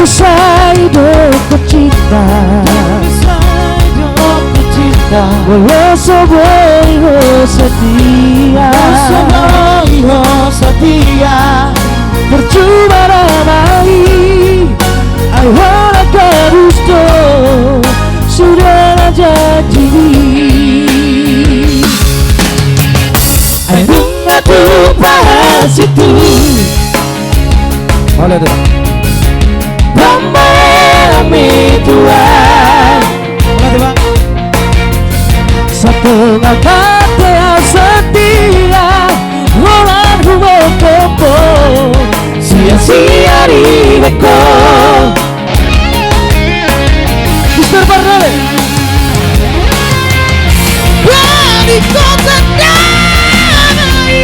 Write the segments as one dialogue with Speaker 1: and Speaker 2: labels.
Speaker 1: bisa hidupku cinta, walau sebuah setia, percuma ramai. I wanna terus sudah janji. I bunga tuh bahas itu. Oleh tu. Ramai Tuhan. Setengah kata yang setia, orang rumah kompo, sia-sia ribetku. Mister Barnole. Wali kota damai,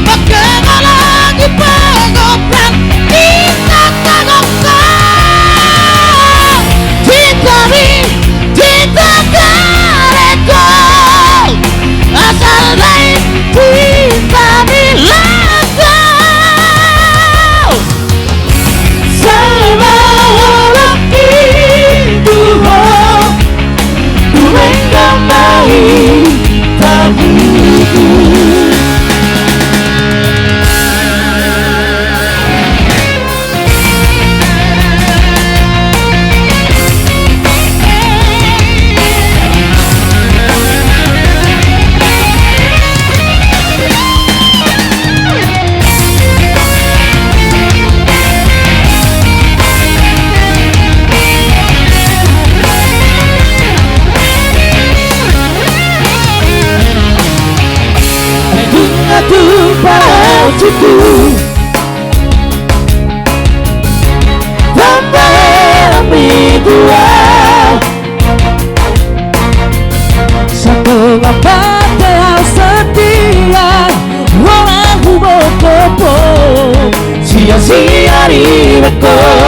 Speaker 1: bagaimana lagi pengobran kita tangguhkan, dikari ditakareko, asal lain kita bilangkan, sama orang itu ku menggamai tabuku. Itu tambah dua satu lapate yang setia, orang hubung kopo sia-sia ribetku.